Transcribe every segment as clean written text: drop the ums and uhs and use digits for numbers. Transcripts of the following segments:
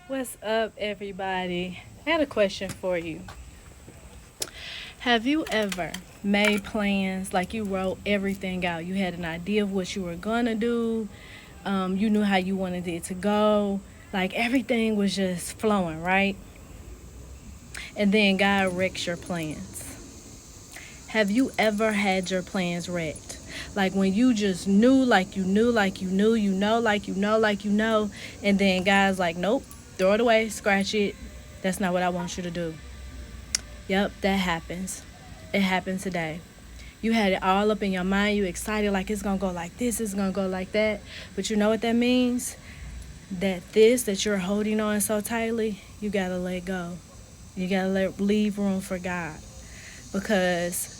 What's up, everybody? I had a question for you. Have you ever made plans like you wrote everything out? You had an idea of what you were gonna do, you knew how you wanted it to go, like everything was just flowing, right? And then God wrecks your plans. Have you ever had your plans wrecked? Like when you just knew, like you knew, like you knew, you know, like you know, like you know, and then God's like, nope, throw it away, scratch it. That's not what I want you to do. Yep, that happens. It happened today. You had it all up in your mind. You excited like it's gonna go like this, it's gonna go like that. But you know what that means? That this that you're holding on so tightly, you gotta let go. You gotta leave room for God. Because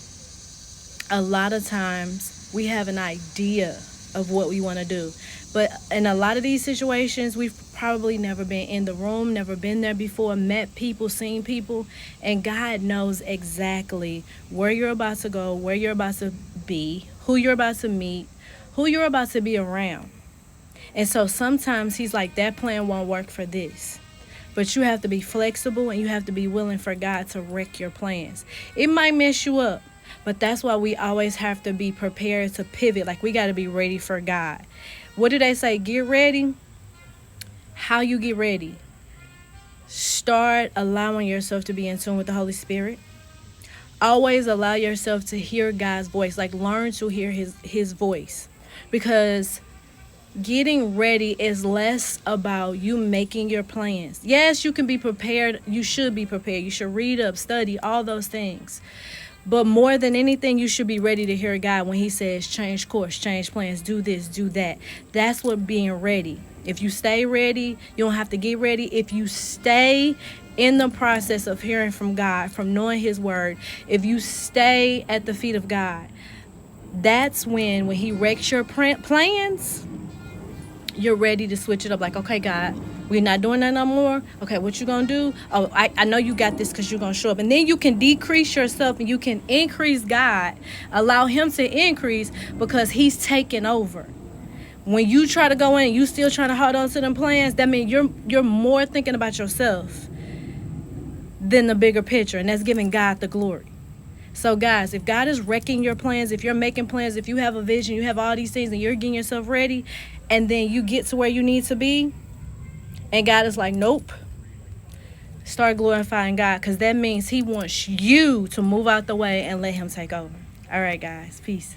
a lot of times we have an idea of what we want to do. But in a lot of these situations, we've probably never been in the room, never been there before, met people, seen people, and God knows exactly where you're about to go, where you're about to be, who you're about to meet, who you're about to be around. And so sometimes He's like, that plan won't work for this. But you have to be flexible and you have to be willing for God to wreck your plans. It might mess you up, but that's why we always have to be prepared to pivot. Like we got to be ready for God. What do they say? Get ready. How you get ready? Start allowing yourself to be in tune with the Holy Spirit. Always allow yourself to hear God's voice. Like learn to hear his voice. Because getting ready is less about you making your plans. Yes, you can be prepared. You should be prepared. You should read up, study, all those things. But more than anything, you should be ready to hear God when He says, change course, change plans, do this, do that. That's what being ready. If you stay ready, you don't have to get ready. If you stay in the process of hearing from God, from knowing His word, if you stay at the feet of God, that's when He wrecks your plans, you're ready to switch it up. Like, okay, God, we're not doing that no more. Okay, what you gonna do? Oh, I know you got this because you're gonna show up. And then you can decrease yourself and you can increase God. Allow Him to increase because He's taking over. When you try to go in and you still trying to hold on to them plans, that means you're more thinking about yourself than the bigger picture. And that's giving God the glory. So guys, if God is wrecking your plans, if you're making plans, if you have a vision, you have all these things and you're getting yourself ready, and then you get to where you need to be, and God is like, nope, start glorifying God, because that means He wants you to move out the way and let Him take over. All right, guys, peace.